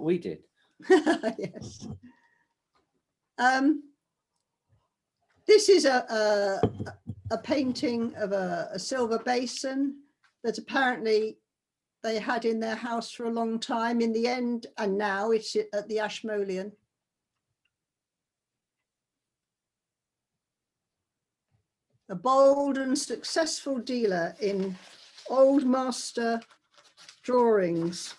We did. Yes. This is a painting of a silver basin that apparently they had in their house for a long time. In the end, and now it's at the Ashmolean. A bold and successful dealer in old master drawings.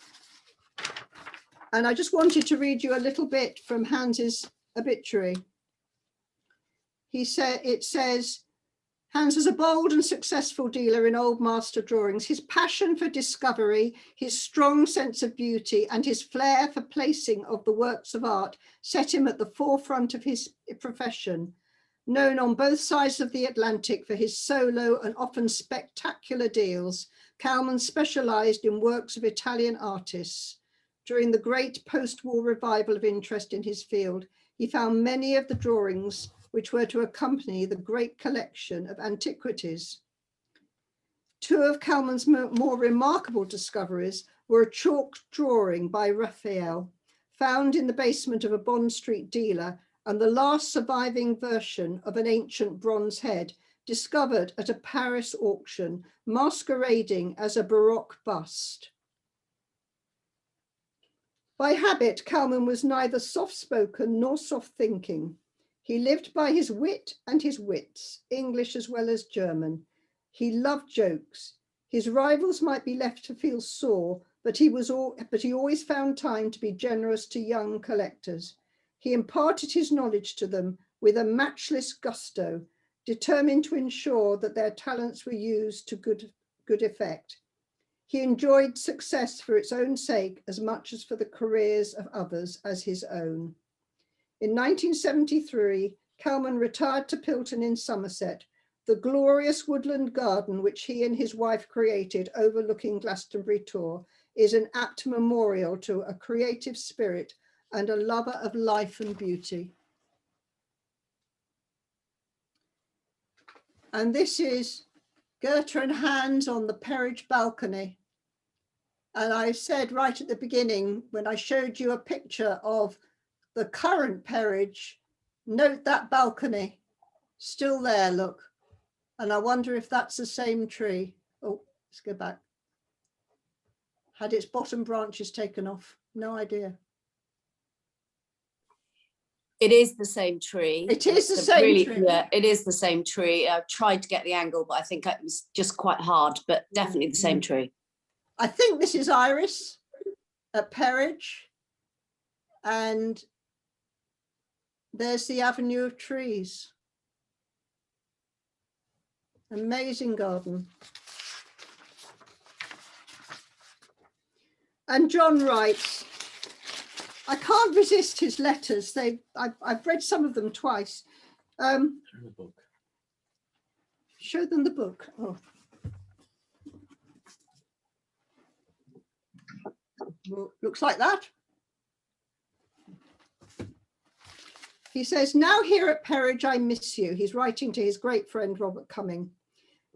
And I just wanted to read you a little bit from Hans's obituary. It says, Hans was a bold and successful dealer in old master drawings. His passion for discovery, his strong sense of beauty, and his flair for placing of the works of art set him at the forefront of his profession. Known on both sides of the Atlantic for his solo and often spectacular deals, Calmann specialized in works of Italian artists. During the great post-war revival of interest in his field, he found many of the drawings which were to accompany the great collection of antiquities. Two of Calmann's more remarkable discoveries were a chalk drawing by Raphael, found in the basement of a Bond Street dealer, and the last surviving version of an ancient bronze head discovered at a Paris auction, masquerading as a Baroque bust. By habit, Calmann was neither soft-spoken nor soft-thinking. He lived by his wit and his wits, English as well as German. He loved jokes. His rivals might be left to feel sore, but he always found time to be generous to young collectors. He imparted his knowledge to them with a matchless gusto, determined to ensure that their talents were used to good effect. He enjoyed success for its own sake as much as for the careers of others as his own. In 1973, Calmann retired to Pilton in Somerset. The glorious woodland garden which he and his wife created overlooking Glastonbury Tor is an apt memorial to a creative spirit and a lover of life and beauty. And this is Goethe and Hans on the Peerage balcony. And I said right at the beginning, when I showed you a picture of the current Peerage, note that balcony, still there, look. And I wonder if that's the same tree. Oh, let's go back. Had its bottom branches taken off, no idea. It is the same tree. It is the same tree. Yeah, it is the same tree. I tried to get the angle, but I think it was just quite hard, but definitely the same tree. I think this is Iris at Peerage. And there's the avenue of trees. Amazing garden. And John writes, I can't resist his letters. I've read some of them twice. Show the book. Show them the book. Oh. Well, looks like that. He says, now here at Peerage, I miss you. He's writing to his great friend, Robert Cumming.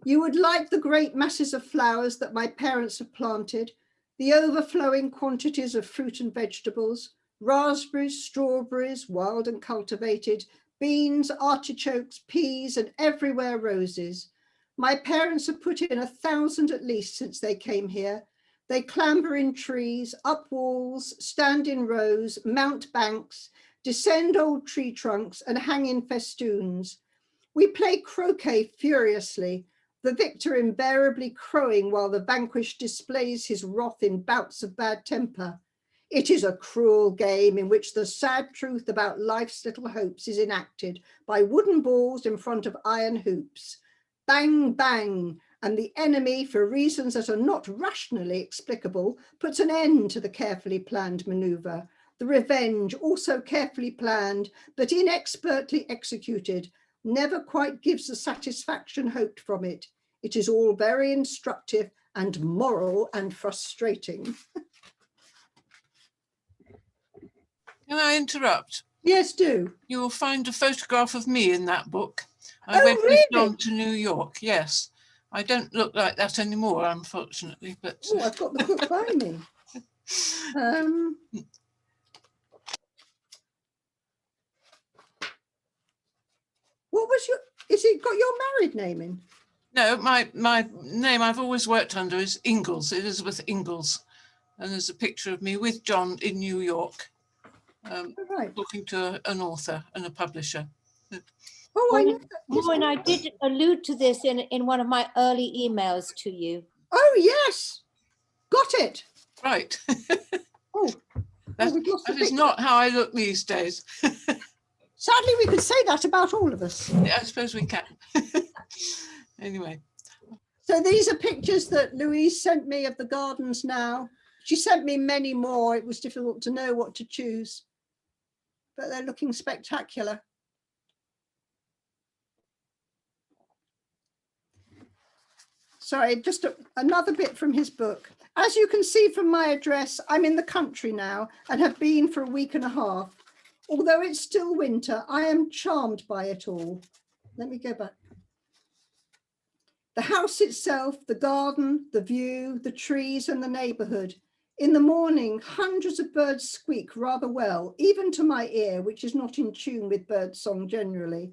You would like the great masses of flowers that my parents have planted, the overflowing quantities of fruit and vegetables, raspberries, strawberries, wild and cultivated, beans, artichokes, peas, and everywhere roses. My parents have put in 1,000 at least since they came here. They clamber in trees, up walls, stand in rows, mount banks, descend old tree trunks, and hang in festoons. We play croquet furiously, the victor invariably crowing while the vanquished displays his wrath in bouts of bad temper. It is a cruel game in which the sad truth about life's little hopes is enacted by wooden balls in front of iron hoops. Bang, bang, and the enemy, for reasons that are not rationally explicable, puts an end to the carefully planned maneuver. The revenge, also carefully planned, but inexpertly executed, never quite gives the satisfaction hoped from it. It is all very instructive and moral and frustrating. Can I interrupt? Yes, do. You will find a photograph of me in that book. I Oh, went with really? John to New York, yes. I don't look like that anymore, unfortunately, but... Oh, I've got the book by me. it got your married name in? No, my name I've always worked under is Ingalls, Elizabeth Ingalls. And there's a picture of me with John in New York, Right. talking to an author and a publisher. Oh, I know Maureen, that. Yes, Maureen, I did allude to this in one of my early emails to you. oh, yes. Got it. Right. Oh, That, we've lost the that is picture. not how I look these days. Sadly, we could say that about all of us. I suppose we can. Anyway. So these are pictures that Louise sent me of the gardens now. She sent me many more. It was difficult to know what to choose, but they're looking spectacular. Sorry, just another bit from his book. As you can see from my address, I'm in the country now and have been for a week and a half. Although it's still winter, I am charmed by it all. Let me go back. The house itself, the garden, the view, the trees and the neighbourhood. In the morning, hundreds of birds squeak rather well, even to my ear, which is not in tune with bird song generally.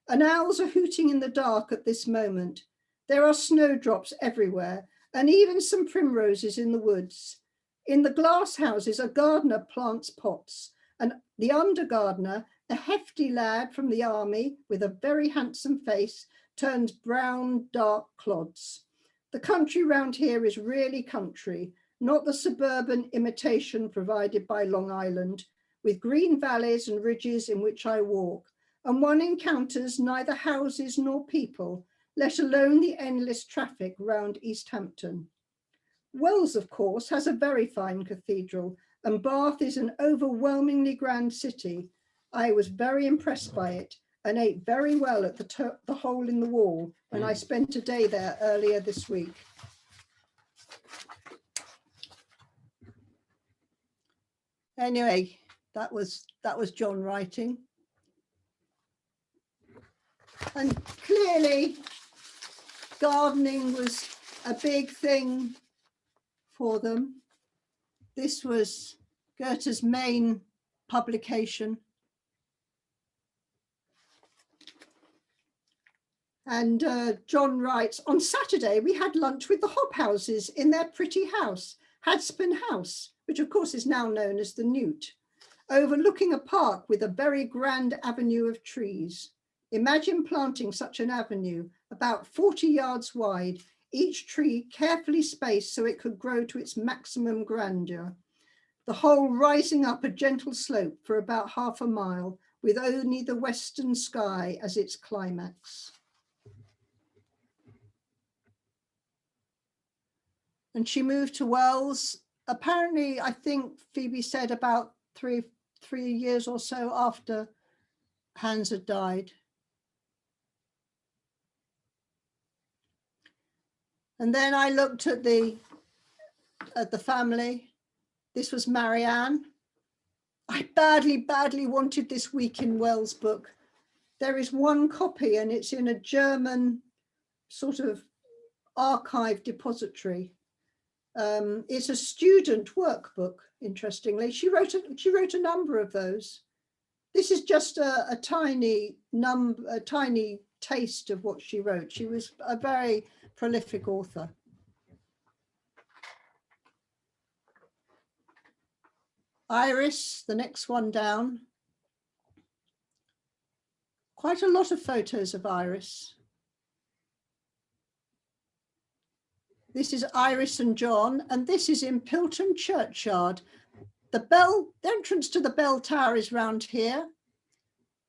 And owls are hooting in the dark at this moment. There are snowdrops everywhere, and even some primroses in the woods. In the glass houses, a gardener plants pots, and the under gardener, a hefty lad from the army with a very handsome face, turns brown, dark clods. The country round here is really country, not the suburban imitation provided by Long Island, with green valleys and ridges in which I walk, and one encounters neither houses nor people, let alone the endless traffic round East Hampton. Wells, of course, has a very fine cathedral, and Bath is an overwhelmingly grand city. I was very impressed by it and ate very well at the Hole in the Wall when I spent a day there earlier this week. Anyway, that was John writing. And clearly, gardening was a big thing for them. This was Goethe's main publication. And John writes, on Saturday, we had lunch with the Hobhouses in their pretty house, Hadspin House, which of course is now known as the Newt, overlooking a park with a very grand avenue of trees. Imagine planting such an avenue, about 40 yards wide, each tree carefully spaced so it could grow to its maximum grandeur. The whole rising up a gentle slope for about half a mile, with only the western sky as its climax. And she moved to Wells, apparently, I think Phoebe said about three years or so after Hans had died. And then I looked at the family. This was Marianne. I badly wanted this Week in Wells book. There is one copy and it's in a German sort of archive depository. It's a student workbook, interestingly. She wrote a number of those. This is just a tiny taste of what she wrote. She was a very prolific author. Iris, the next one down. Quite a lot of photos of Iris. This is Iris and John, and this is in Pilton churchyard. The entrance to the bell tower is round here.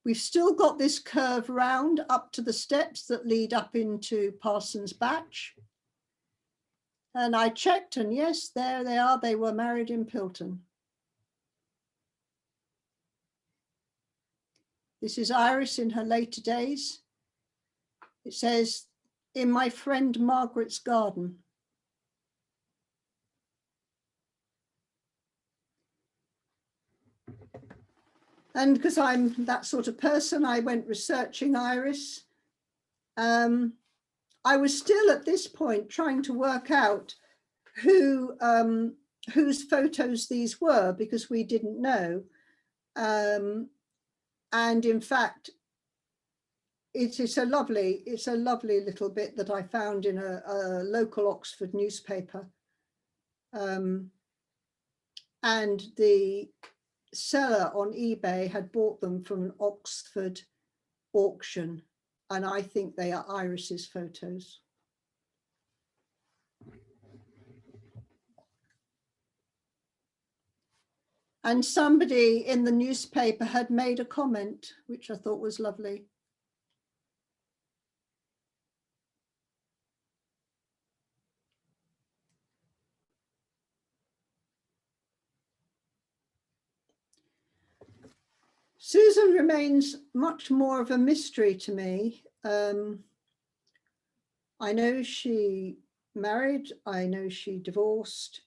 We've still got this curve round up to the steps that lead up into Parsons Batch. And I checked, and yes, there they are. They were married in Pilton. This is Iris in her later days. It says, in my friend Margaret's garden. And because I'm that sort of person, I went researching Iris. I was still at this point trying to work out whose photos these were, because we didn't know. And in fact, it's a lovely little bit that I found in a local Oxford newspaper. And the seller on eBay had bought them from an Oxford auction, and I think they are Iris's photos. And somebody in the newspaper had made a comment, which I thought was lovely. Susan remains much more of a mystery to me. I know she married, I know she divorced.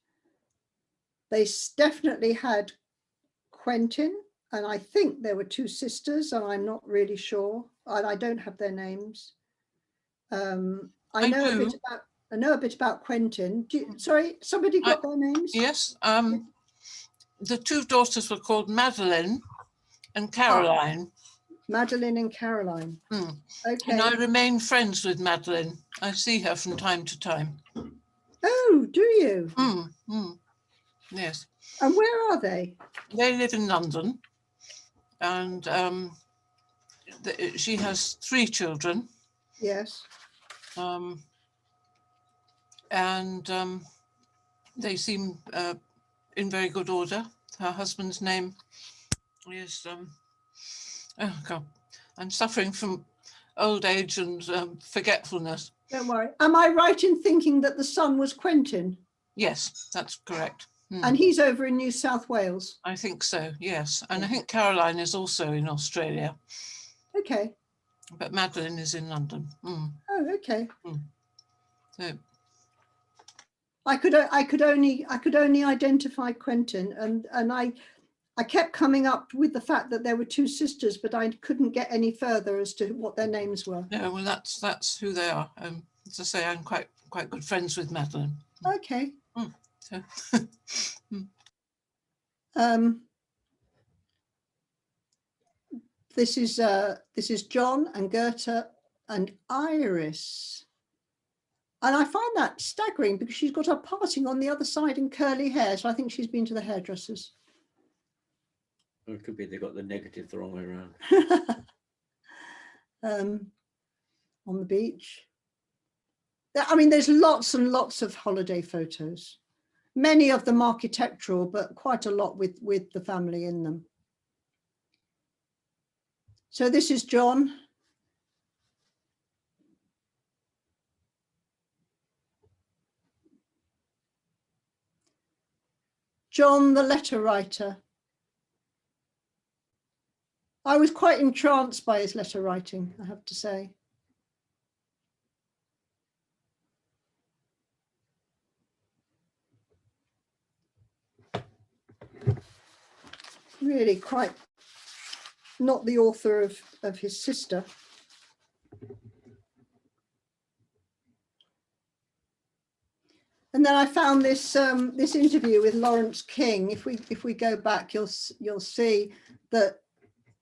They definitely had Quentin, and I think there were 2 sisters, and I'm not really sure, and I don't have their names. I know a bit about Quentin. Sorry, somebody got their names? Yes. The 2 daughters were called Madeline and Caroline. Madeline and Caroline. Mm. Okay. And I remain friends with Madeline. I see her from time to time. Oh, do you? Yes. And where are they? They live in London, and she has 3 children. Yes. They seem in very good order. Her husband's name is, oh God, I'm suffering from old age and forgetfulness. Don't worry. Am I right in thinking that the son was Quentin? Yes, that's correct. And he's over in New South Wales? I think so, yes. And I think Caroline is also in Australia. Okay. But Madeline is in London. Oh, okay. So, I could only identify Quentin, and I kept coming up with the fact that there were 2 sisters, but I couldn't get any further as to what their names were. yeah, well, that's who they are. As I say, I'm quite good friends with Madeline. Okay. So. This is John and Goethe and Iris. And I find that staggering because she's got her parting on the other side and curly hair. So I think she's been to the hairdressers. Or it could be they got the negative the wrong way around. On the beach. I mean, there's lots and lots of holiday photos. Many of them architectural, but quite a lot with the family in them. So this is John. John, the letter writer. I was quite entranced by his letter writing, I have to say. Really quite not the author of his sister. And then I found this this interview with Lawrence King. If we go back, you'll see that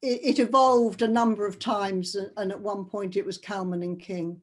it evolved a number of times, and at one point it was Calmann and King.